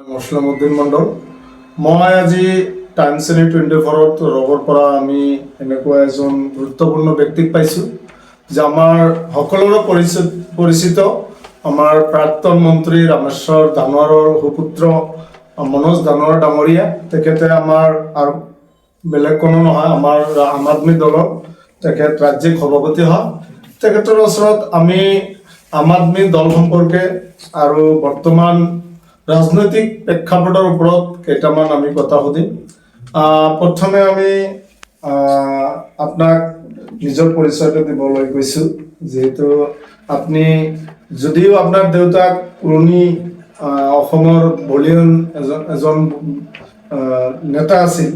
মুছলামুদ্দিন মণ্ডল। মই আজি times 24ত rubber পৰা আমি এনেকুৱা এজন গুৰুত্বপূৰ্ণ ব্যক্তিক পাইছোঁ যে আমাৰ সকলোৰে পৰিচিত আমাৰ প্ৰাক্তন মন্ত্ৰী ৰামেশ্বৰ দানোৱাৰৰ সুপুত্ৰ মনোজ দানোৱাৰ ডাঙৰীয়া। তেখেতে আমাৰ আৰু বেলেগ কোনো নহয়, আমাৰ আম আদমি দলৰ তেখেত ৰাজ্যিক সভাপতি হয়। তেখেতৰ ওচৰত আমি আম আদমি দল সম্পৰ্কে আৰু বৰ্তমান ৰাজনৈতিক প্ৰেক্ষাপটৰ ওপৰত কেইটামান আমি কথা সুধিম। প্ৰথমে আমি আপোনাক নিজৰ পৰিচয়টো দিবলৈ কৈছোঁ, যিহেতু আপুনি যদিও আপোনাৰ দেউতাক পুৰণি অসমৰ বলিয়ন এজন নেতা আছিল,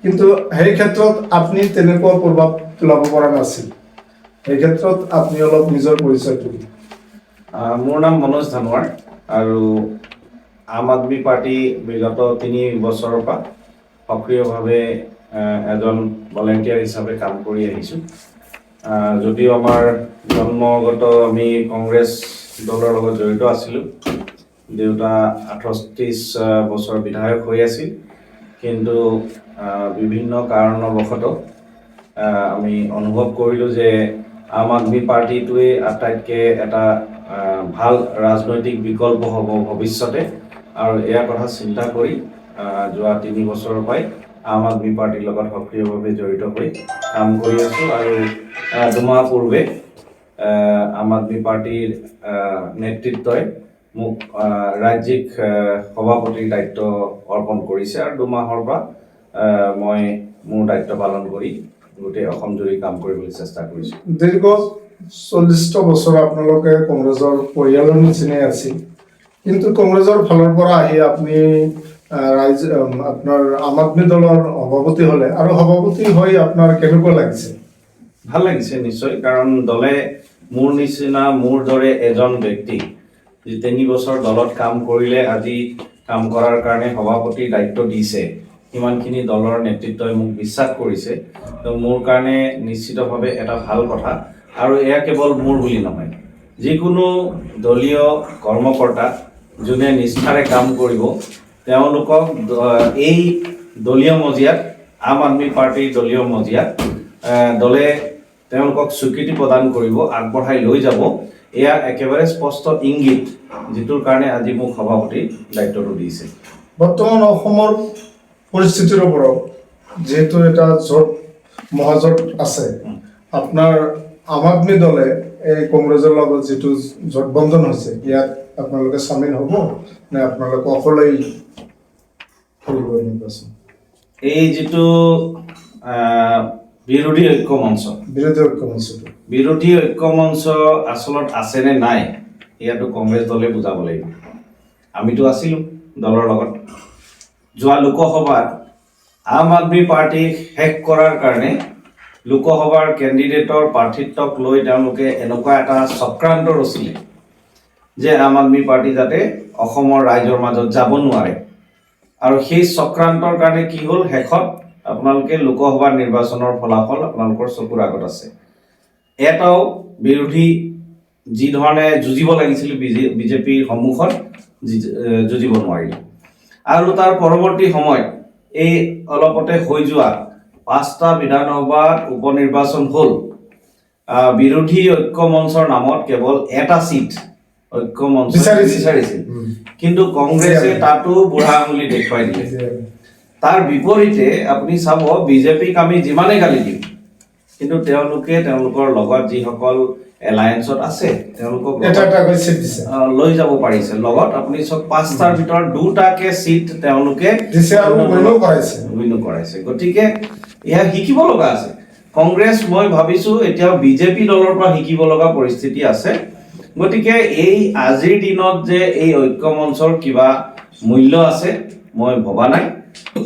কিন্তু সেই ক্ষেত্ৰত আপুনি তেনেকুৱা প্ৰভাৱ পেলাব পৰা নাছিল। সেই ক্ষেত্ৰত আপুনি অলপ নিজৰ পৰিচয়টো দিম। মোৰ নাম মনোজ দানোৱাৰ আৰু আম আদমি পাৰ্টি বিগত 3 বছৰৰ পৰা সক্ৰিয়ভাৱে এজন ভলেণ্টিয়াৰ হিচাপে কাম কৰি আহিছোঁ। যদিও আমাৰ জন্মগত আমি কংগ্ৰেছ দলৰ লগত জড়িত আছিলোঁ, দেউতা 38 বছৰ বিধায়ক হৈ আছিল, কিন্তু বিভিন্ন কাৰণবশতঃ আমি অনুভৱ কৰিলোঁ যে আম আদমি পাৰ্টিটোৱে আটাইতকৈ এটা ভাল ৰাজনৈতিক বিকল্প হ'ব ভৱিষ্যতে, আৰু ইয়াৰ কথা চিন্তা কৰি যোৱা 3 বছৰৰ পৰাই আম আদমি পাৰ্টিৰ লগত সক্ৰিয়ভাৱে জড়িত হৈ কাম কৰি আছোঁ। আৰু 2 মাহ পূৰ্বে আম আদমি পাৰ্টিৰ নেতৃত্বই মোক ৰাজ্যিক সভাপতিৰ দায়িত্ব অৰ্পণ কৰিছে, আৰু 2 মাহৰ পৰা মই মোৰ দায়িত্ব পালন কৰি গোটেই অসম জুৰি কাম কৰিবলৈ চেষ্টা কৰিছোঁ। দীৰ্ঘ 40 বছৰ আপোনালোকে কংগ্ৰেছৰ পৰিয়ালৰ নিচিনাই আছিল, কিন্তু কংগ্ৰেছৰ ফালৰ পৰা আহি আপুনি আপোনাৰ আম আদমি দলৰ সভাপতি হ'লে, আৰু সভাপতি হৈ আপোনাৰ কেনেকুৱা লাগিছে? ভাল লাগিছে নিশ্চয়, কাৰণ দলে মোৰ নিচিনা মোৰ দৰে এজন ব্যক্তি যি 3 বছৰ দলত কাম কৰিলে আজি কাম কৰাৰ কাৰণে সভাপতিৰ দায়িত্ব দিছে, সিমানখিনি দলৰ নেতৃত্বই মোক বিশ্বাস কৰিছে। তো মোৰ কাৰণে নিশ্চিতভাৱে এটা ভাল কথা। আৰু এয়া কেৱল মোৰ বুলি নহয়, যিকোনো দলীয় কৰ্মকৰ্তা যোনে নিষ্ঠাৰে কাম কৰিব, তেওঁলোকক এই দলীয় মজিয়াত, আম আদমি পাৰ্টিৰ দলীয় মজিয়াত দলে তেওঁলোকক স্বীকৃতি প্ৰদান কৰিব, আগবঢ়াই লৈ যাব। এয়া একেবাৰে স্পষ্ট ইংগিত, যিটোৰ কাৰণে আজি মোক সভাপতিৰ দায়িত্বটো দিছে। বৰ্তমান অসমৰ পৰিস্থিতিৰ ওপৰত যিহেতু এটা জোট মহাজোঁট আছে, আপোনাৰ আম আদমি দলে এই কংগ্ৰেছৰ লগত যিটো জোটবন্ধন হৈছে, ইয়াত আপোনালোকে চামিল হ'ব নে আপোনালোকে অকলেই কৰিব নিৰ্বাচন? এই যিটো বিৰোধী ঐক্য মঞ্চ আচলত আছে নে নাই, এয়াতো কংগ্ৰেছ দলে বুজাব লাগিব। আমিতো আছিলোঁ দলৰ লগত। যোৱা লোকসভাত আম আদমি পাৰ্টিক শেষ কৰাৰ কাৰণে লোকসভাৰ কেণ্ডিডেটৰ প্ৰাৰ্থিত্বক লৈ তেওঁলোকে এনেকুৱা এটা চক্ৰান্ত ৰচিলে যে আম আদমি পাৰ্টি যাতে অসমৰ ৰাইজৰ মাজত যাব নোৱাৰে। আৰু সেই চক্ৰান্তৰ কাৰণে কি হ'ল, শেষত আপোনালোকে লোকসভা নিৰ্বাচনৰ ফলাফল আপোনালোকৰ চকুৰ আগত আছে। এটাও বিৰোধী যি ধৰণে যুঁজিব লাগিছিল বিজেপিৰ সন্মুখত যুঁজিব নোৱাৰিলে। আৰু তাৰ পৰৱৰ্তী সময়ত এই অলপতে হৈ যোৱা 5টা বিধানসভাত উপ নিৰ্বাচন হ'ল, বিৰোধী ঐক্য মঞ্চৰ নামত কেৱল এটা চিট ঐক্য মঞ্চ বিচাৰিছিল, কিন্তু কংগ্ৰেছে তাতো বুঢ়া আঙুলি দেখুৱাই দিলে। তাৰ বিপৰীতে আপুনি চাব, বিজেপিক আমি যিমানেই গালি দিওঁ, কিন্তু তেওঁলোকে তেওঁলোকৰ লগত যিসকল এলায়েন্সত আছে তেওঁলোকক লৈ যাব পাৰিছে লগত। আপুনি চব 5টাৰ ভিতৰত 2টাকে চিট তেওঁলোকে উইনো কৰাইছে। গতিকে এয়া শিকিব লগা আছে। কংগ্ৰেছ, মই ভাবিছোঁ এতিয়াও বিজেপি দলৰ পৰা শিকিব লগা পৰিস্থিতি আছে। গতিকে এই আজিৰ দিনত যে এই ঐক্য মঞ্চৰ কিবা মূল্য আছে মই ভবা নাই,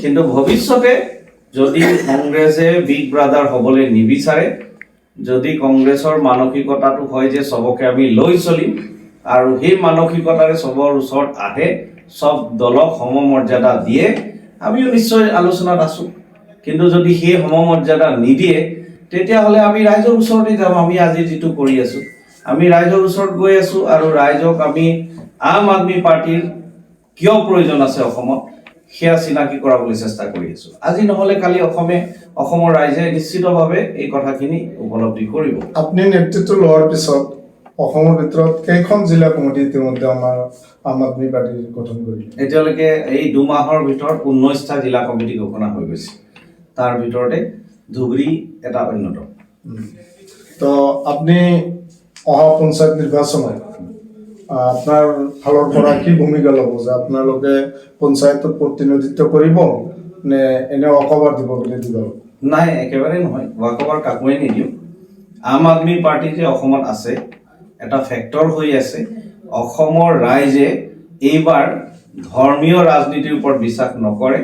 কিন্তু ভৱিষ্যতে যদি কংগ্ৰেছে বিগ ব্ৰাদাৰ হ'বলৈ নিবিচাৰে, যদি কংগ্ৰেছৰ মানসিকতাটো হয় যে চবকে আমি লৈ চলিম, আৰু সেই মানসিকতাৰে চবৰ ওচৰত আহে, চব দলক সমমৰ্যাদা দিয়ে, আমিও নিশ্চয় আলোচনাত আছোঁ। কিন্তু যদি সেই সমমৰ্যাদা নিদিয়ে, তেতিয়াহ'লে আমি ৰাইজৰ ওচৰতে যাম। আমি আজি যিটো কৰি আছোঁ, আমি ৰাইজৰ ওচৰত গৈ আছোঁ, আৰু ৰাইজক আমি আম আদমি পাৰ্টিৰ কিয় প্ৰয়োজন আছে অসমত সেয়া চিনাকি কৰাবলৈ চেষ্টা কৰি আছোঁ। আজি নহ'লে কালি অসমৰ ৰাইজে নিশ্চিতভাৱে এই কথাখিনি উপলব্ধি কৰিব। আপুনি নেতৃত্ব লোৱাৰ পিছত অসমৰ ভিতৰত কেইখন জিলা কমিটি ইতিমধ্যে আমাৰ আম আদমি পাৰ্টি গঠন কৰিলে? এতিয়ালৈকে এই 2 মাহৰ ভিতৰত 19টা জিলা কমিটি ঘোষণা হৈ গৈছে। তাৰ ভিতৰতে ধুবুৰী এটা অন্যতম। তো আপুনি অহা পঞ্চায়ত নিৰ্বাচনত আপোনাৰ ফালৰ পৰা কি ভূমিকা ল'ব, যে আপোনালোকে পঞ্চায়তত প্ৰতিনিধিত্ব কৰিব নে এনে অকবাৰ দিব বুলি দিব? নাই, একেবাৰে নহয়, ৱাকঅভাৰ কাকোৱে নিদিওঁ। আম আদমি পাৰ্টি যে অসমত আছে এটা ফেক্টৰ হৈ আছে। অসমৰ ৰাইজে এইবাৰ ধৰ্মীয় ৰাজনীতিৰ ওপৰত বিশ্বাস নকৰে,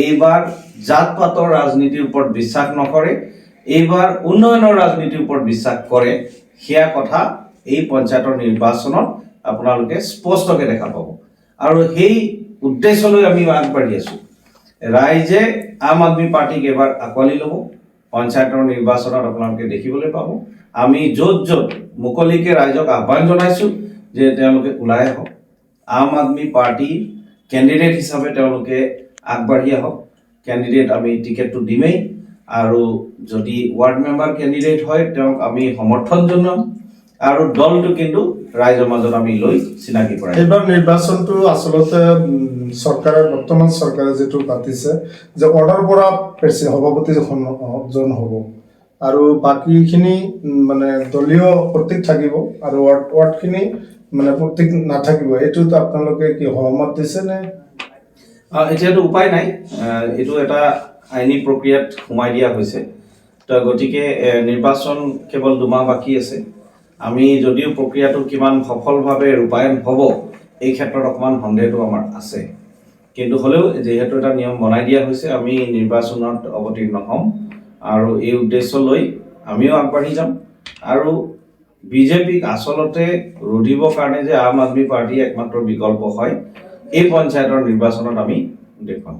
এইবাৰ জাত পাতৰ ৰাজনীতিৰ ওপৰত বিশ্বাস নকৰে, এইবাৰ উন্নয়নৰ ৰাজনীতিৰ ওপৰত বিশ্বাস কৰে। সেয়া কথা এই পঞ্চায়তৰ নিৰ্বাচনত আপোনালোকে স্পষ্টকৈ দেখা পাব। আৰু সেই উদ্দেশ্যলৈ আমি আগবাঢ়ি আছোঁ। ৰাইজে আম আদমি পাৰ্টিক এবাৰ আঁকোৱালি ল'ব। পঞ্চায়তৰ নিৰ্বাচনত আপোনালোকে দেখিবলৈ পাব। আমি য'ত য'ত মুকলিকৈ ৰাইজক আহ্বান জনাইছোঁ যে তেওঁলোকে ওলাই আহক, আম আদমি পাৰ্টিৰ কেণ্ডিডেট হিচাপে তেওঁলোকে আগবাঢ়ি আহক। কেণ্ডিডেট আমি টিকেটটো দিমেই, আৰু যদি ৱাৰ্ড মেম্বাৰ কেণ্ডিডেট হয় তেওঁক আমি সমৰ্থন জনাম, আৰু দলটো কিন্তু ৰাইজৰ মাজত আমি লৈ চিনাকি কৰাম। এইবাৰ নিৰ্বাচনটো আচলতে চৰকাৰে, বৰ্তমান চৰকাৰে যিটো পাতিছে যে অৰ্ডাৰ পৰা সভাপতি জন হ'ব, আৰু বাকীখিনি মানে দলীয় প্ৰতীক থাকিব, আৰু ৱাৰ্ডখিনি মানে প্ৰতীক নাথাকিব। এইটোতো আপোনালোকে কি সহমত দিছে নে? এতিয়াতো উপায় নাই, এইটো এটা আইনী প্ৰক্ৰিয়াত সোমাই দিয়া হৈছে। তো গতিকে নিৰ্বাচন কেৱল 2 মাহ বাকী আছে। আমি যদিও প্ৰক্ৰিয়াটো কিমান সফলভাৱে ৰূপায়ণ হ'ব এই ক্ষেত্ৰত অকণমান সন্দেহটো আমাৰ আছে, কিন্তু হ'লেও যিহেতু এটা নিয়ম বনাই দিয়া হৈছে, আমি নিৰ্বাচনত অৱতীৰ্ণ হ'ম, আৰু এই উদ্দেশ্য লৈ আমিও আগবাঢ়ি যাম। আৰু বিজেপিক আচলতে ৰুধিবৰ কাৰণে যে আম আদমি পাৰ্টি একমাত্ৰ বিকল্প হয়, এই পঞ্চায়তৰ নিৰ্বাচনত আমি দেখুৱাম।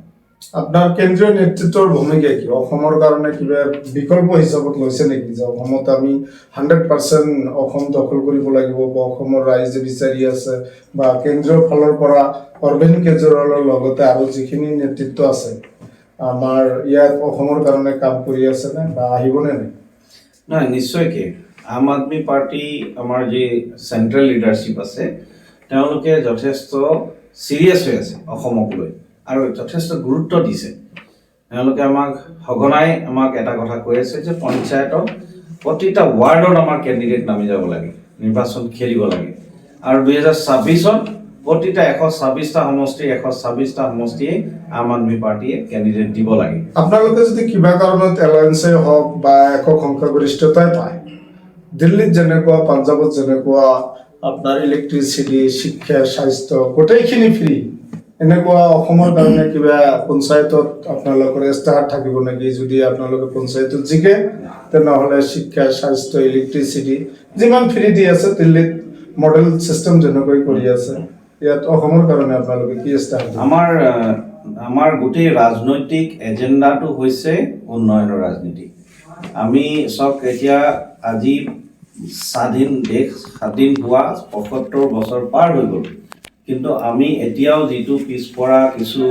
আপোনাৰ কেন্দ্ৰীয় নেতৃত্বৰ ভূমিকা কি? অসমৰ কাৰণে কিবা বিকল্প হিচাপত লৈছে নেকি, যে অসমত আমি 100% অসম দখল কৰিব লাগিব, বা অসমৰ ৰাইজে বিচাৰি আছে, বা কেন্দ্ৰীয় ফালৰ পৰা অৰবিন্দ কেজৰিৱালৰ লগতে আৰু যিখিনি নেতৃত্ব আছে আমাৰ ইয়াত অসমৰ কাৰণে কাম কৰি আছে নে, বা আহিবনে নাই? নাই, নিশ্চয়কৈ আম আদমি পাৰ্টি, আমাৰ যি চেণ্ট্ৰেল লিডাৰশ্বিপ আছে, তেওঁলোকে যথেষ্ট চিৰিয়াছ হৈ আছে অসমক লৈ, আৰু যথেষ্ট গুৰুত্ব দিছে। তেওঁলোকে সঘনাই আমাক এটা কথা কৈ আছে যে পঞ্চায়তত প্ৰতিটা ৱাৰ্ডত আমাৰ কেণ্ডিডেট নামি যাব লাগে, নিৰ্বাচন খেলিব লাগে, আৰু 2026ত প্ৰতিটা 126টা সমষ্টিয়ে আম আদমি পাৰ্টিয়ে কেণ্ডিডেট দিব লাগে। আপোনালোকে যদি কিবা কাৰণত এলায়েন্সে হওক বা একক সংখ্যাগৰিষ্ঠতাই পায়, দিল্লীত যেনেকুৱা, পাঞ্জাৱত যেনেকুৱা আপোনাৰ ইলেক্ট্ৰিচিটি, শিক্ষা, স্বাস্থ্য গোটেইখিনি ফ্ৰী, এনেকুৱা অসমৰ কাৰণে কিবা পঞ্চায়তত আপোনালোকৰ ইস্তাহাৰ থাকিব নেকি? যদি আপোনালোকে পঞ্চায়তত জিকে তেনেহ'লে শিক্ষা, স্বাস্থ্য, ইলেক্ট্ৰিচিটি যিমান ফ্ৰী দি আছে, দিল্লীত মডেল ছিষ্টেম যেনেকৈ কৰি আছে, ইয়াত অসমৰ কাৰণে আপোনালোকে কি ইস্তাহাৰ দিব? আমাৰ গোটেই ৰাজনৈতিক এজেণ্ডাটো হৈছে উন্নয়নৰ ৰাজনীতি। আমি চাওক, এতিয়া আজি স্বাধীন হোৱা 75 বছৰ পাৰ হৈ গ'ল, কিন্তু আমি এতিয়াও যিটো পিছপৰা কিছু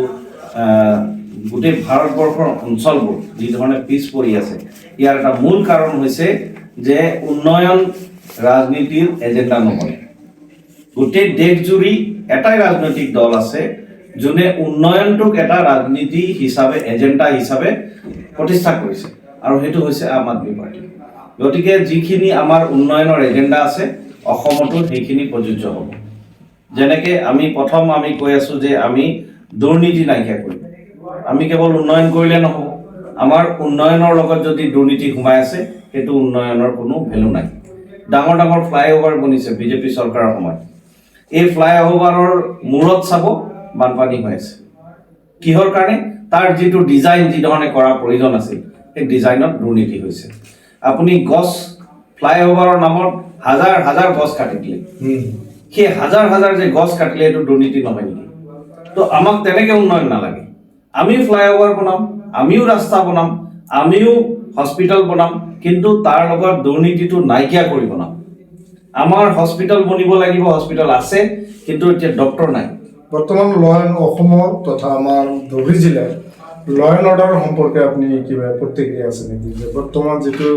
গোটেই ভাৰতবৰ্ষৰ অঞ্চলবোৰ যি ধৰণে পিছ পৰি আছে, ইয়াৰ এটা মূল কাৰণ হৈছে যে উন্নয়ন ৰাজনীতিৰ এজেণ্ডা নবনে। গোটেই দেশজুৰি এটাই ৰাজনৈতিক দল আছে যোনে উন্নয়নটোক এটা ৰাজনীতি হিচাপে, এজেণ্ডা হিচাপে প্ৰতিষ্ঠা কৰিছে, আৰু সেইটো হৈছে আম আদমি পাৰ্টি। গতিকে যিখিনি আমাৰ উন্নয়নৰ এজেণ্ডা আছে অসমতো সেইখিনি প্ৰযোজ্য হ'ব। যেনেকৈ আমি কৈ আছোঁ যে আমি দুৰ্নীতি নাইকিয়া কৰিম। আমি কেৱল উন্নয়ন কৰিলে নহ'ব, আমাৰ উন্নয়নৰ লগত যদি দুৰ্নীতি সোমাই আছে, সেইটো উন্নয়নৰ কোনো ভেলু নাই। ডাঙৰ ডাঙৰ ফ্লাইঅভাৰ বনিছে বিজেপি চৰকাৰৰ সময়ত, এই ফ্লাইঅভাৰৰ মূৰত চাব বানপানী হৈ আছে। কিহৰ কাৰণে? তাৰ যিটো ডিজাইন, যি ধৰণে কৰাৰ প্ৰয়োজন আছিল, সেই ডিজাইনত দুৰ্নীতি হৈছে। আপুনি ফ্লাইঅভাৰৰ নামত হাজাৰ গছ কাটি দিলে, সেই হাজাৰ যে গছ কাটিলে এইটো দুৰ্নীতি নহয় নেকি? তো আমাক তেনেকৈ উন্নয়ন নালাগে। আমিও ফ্লাইঅভাৰ বনাম, আমিও ৰাস্তা বনাম, আমিও হস্পিটেল বনাম, কিন্তু তাৰ লগত দুৰ্নীতিটো নাইকিয়া কৰি বনাম। আমাৰ হস্পিটেল বনিব লাগিব, হস্পিটেল আছে, কিন্তু এতিয়া ডক্টৰ নাই। বৰ্তমান অসমৰ তথা আমাৰ ধুবুৰী জিলাৰ ল এণ্ড অৰ্ডাৰ সম্পৰ্কে আপুনি কিবা প্ৰতিক্ৰিয়া আছে নেকি? যে বৰ্তমান যিটো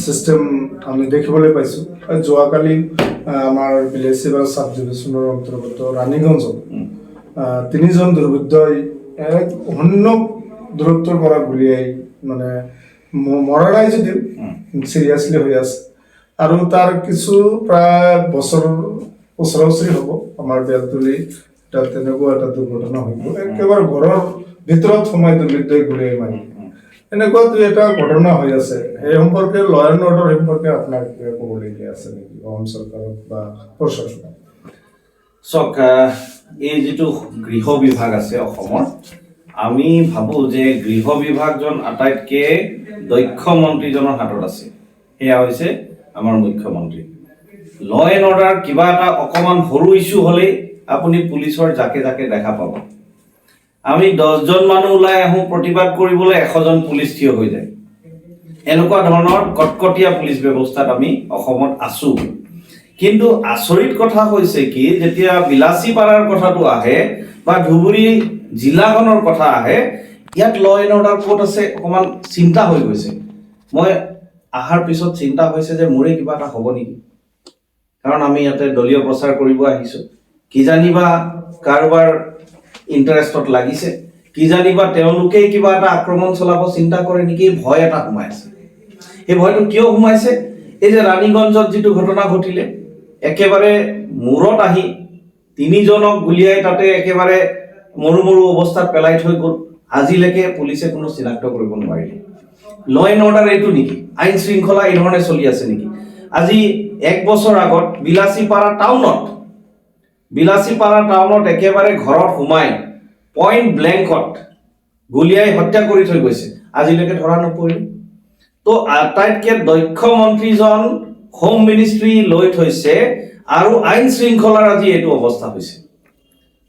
চিষ্টেম আমি দেখিবলৈ পাইছোঁ, যোৱাকালি আমাৰ বিলাচীবাগ চাব ডিভিশ্যনৰ অন্তৰ্গত ৰাণীগঞ্জত 3জন দুৰ্বৃত্তই এক শূন্য দূৰত্বৰ পৰা গুলিয়াই মানে মৰা নাই যদিও চিৰিয়াছলি হৈ আছে, আৰু তাৰ কিছু প্ৰায় বছৰ ওচৰা-ওচৰি হ'ব আমাৰ বেলতলী তাত তেনেকুৱা এটা দুৰ্ঘটনা হৈ গ'ল। একেবাৰে ঘৰৰ ভিতৰত সোমাই দুৰ্বৃত্তই গুলিয়াই মাৰি এনেকুৱা দুই এটা ঘটনা হৈ আছে। সেই সম্পৰ্কে ল এণ্ড অৰ্ডাৰ সম্পৰ্কে আপোনাৰ কিবা ক'বলগীয়া আছে নেকি অসম চৰকাৰক বা প্ৰশাসনক? চাওক, এই যিটো গৃহ বিভাগ আছে অসমৰ, আমি ভাবোঁ যে গৃহ বিভাগজন আটাইতকৈ দক্ষ মন্ত্ৰীজনৰ হাতত আছে, সেয়া হৈছে আমাৰ মুখ্যমন্ত্ৰী। ল এণ্ড অৰ্ডাৰ কিবা এটা অকণমান সৰু ইছ্যু হ'লেই আপুনি পুলিচৰ জাকে জাকে দেখা পাব। আমি 10জন মানুহ ওলাই আহোঁ প্ৰতিবাদ কৰিবলৈ, 100জন পুলিচ থিয় হৈ যায়। এনেকুৱা ধৰণৰ কটকটীয়া পুলিচ ব্যৱস্থাত আমি অসমত আছোঁ। কিন্তু আচৰিত কথা হৈছে কি, যেতিয়া বিলাচীপাৰাৰ কথাটো আহে বা ধুবুৰী জিলাখনৰ কথা আহে, ইয়াত ল এণ্ড অৰ্ডাৰ ক'ত আছে অকণমান চিন্তা হৈ গৈছে। মই অহাৰ পিছত চিন্তা হৈছে যে মোৰে কিবা এটা হ'ব নেকি, কাৰণ আমি ইয়াতে দলীয় প্ৰচাৰ কৰিব আহিছোঁ। কিজানিবা কাৰোবাৰ ইণ্টাৰেষ্টত লাগিছে, কিজানিবা তেওঁলোকেই কিবা এটা আক্ৰমণ চলাব চিন্তা কৰে নেকি, ভয় এটা সোমাই আছে। এই ভয়টো কিয় সোমাইছে? এই যে ৰাণীগঞ্জত যিটো ঘটনা ঘটিলে, একেবাৰে মূৰত আহি 3জনক গুলিয়াই তাতে একেবাৰে মৰু মৰু অৱস্থাত পেলাই থৈ গ'ল। আজিলৈকে পুলিচে কোনো চিনাক্ত কৰিব নোৱাৰিলে। ল এণ্ড অৰ্ডাৰ এইটো নেকি? আইন শৃংখলা এই ধৰণে চলি আছে নেকি? আজি 1 বছৰ আগত বিলাচীপাৰা টাউনত একেবাৰে ঘৰত সোমাই পইণ্ট ব্লেংকত গুলিয়াই হত্যা কৰি থৈ গৈছে, আজিলৈকে ধৰা নপৰিল। তো আটাইতকৈ দক্ষ মন্ত্ৰীজন হোম মিনিষ্ট্ৰী লৈ থৈছে আৰু আইন শৃংখলাৰ আজি এইটো অৱস্থা হৈছে।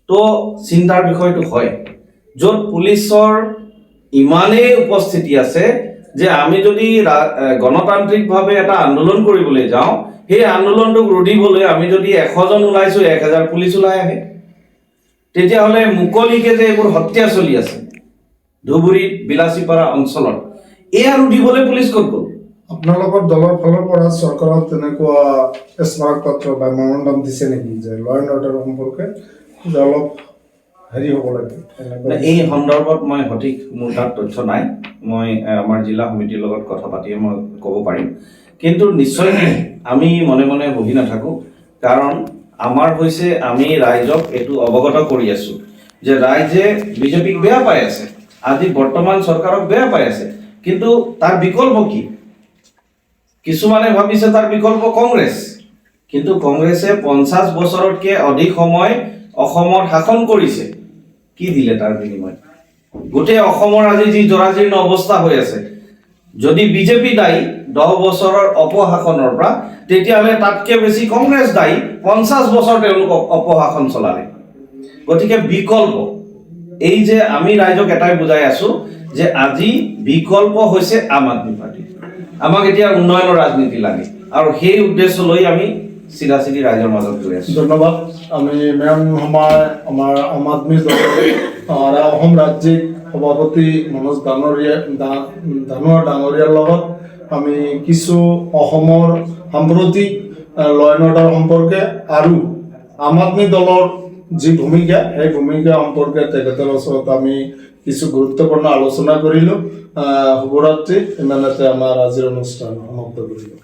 তো চিন্তাৰ বিষয়টো হয়, য'ত পুলিচৰ ইমানেই উপস্থিতি আছে যে আমি যদি গণতান্ত্ৰিকভাৱে এটা আন্দোলন কৰিবলৈ যাওঁ, সেই আন্দোলনটোক ৰুধিবলৈ আমি যদি 100জন ওলাইছোঁ, 1000 পুলিচ ওলাই আহে, তেতিয়াহ'লে মুকলিকে যে এইবোৰ হত্যা চলি আছে ধুবুৰীত বিলাচীপাৰা অঞ্চলত, এয়া ৰুধিবলৈ পুলিচ ক'ত গ'ল? আপোনালোকৰ দলৰ ফালৰ পৰা চৰকাৰক তেনেকুৱা স্মাৰক পত্ৰ বা মেমৰেণ্ডাম দিছে নেকি যে ল এণ্ড অৰ্ডাৰ সম্পৰ্কে যে অলপ হেৰি হ'ব লাগে? এই সন্দৰ্ভত মই সঠিক মোৰ তাত তথ্য নাই। মই আমাৰ জিলা সমিতিৰ লগত কথা পাতিয়ে মই ক'ব পাৰিম। কিন্তু নিশ্চয় আমি মনে মনে বহি নাথাকোঁ, কাৰণ আমাৰ হৈছে আমি ৰাইজক এইটো অৱগত কৰি আছোঁ যে ৰাইজে বিজেপিক বেয়া পাই আছে, আজি বৰ্তমান চৰকাৰক বেয়া পাই আছে। কিন্তু তাৰ বিকল্প কি? কিছুমানে ভাবিছে তাৰ বিকল্প কংগ্ৰেছ, কিন্তু কংগ্ৰেছে 50 বছৰতকৈ অধিক সময় অসমত শাসন কৰিছে। কি দিলে তাৰ বিনিময়ত? গোটেই অসমৰ আজি যি জৰাজীৰ্ণ অৱস্থা হৈ আছে, যদি বিজেপি দায়ী 10 বছৰৰ অপশাসনৰ পৰা, তেতিয়াহ'লে তাতকৈ বেছি কংগ্ৰেছ দায়ী, 50 বছৰ তেওঁলোকক অপশাসন চলালে। গতিকে বিকল্প, এই যে আমি ৰাইজক এটাই বুজাই আছোঁ যে আজি বিকল্প হৈছে আম আদমি পাৰ্টি। আমাক এতিয়া উন্নয়নৰ ৰাজনীতি লাগে, আৰু সেই উদ্দেশ্য লৈ আমি চিধা ৰাইজৰ মাজত গৈ আছোঁ। ধন্যবাদ। আমি মেম সময় আমাৰ আম আদমি দলৰ অসম ৰাজ্যিক সভাপতি মনোজ ডাঙৰীয়াৰ লগত আমি কিছু অসমৰ সাম্প্ৰতিক ল এণ্ড অৰ্ডাৰ সম্পৰ্কে আৰু আম আদমি দলৰ যি ভূমিকা, সেই ভূমিকা সম্পৰ্কে তেখেতৰ ওচৰত আমি কিছু গুৰুত্বপূৰ্ণ আলোচনা কৰিলোঁ। শুভৰাত্ৰি। ইমানতে আমাৰ আজিৰ অনুষ্ঠান সমাপ্ত কৰিলোঁ।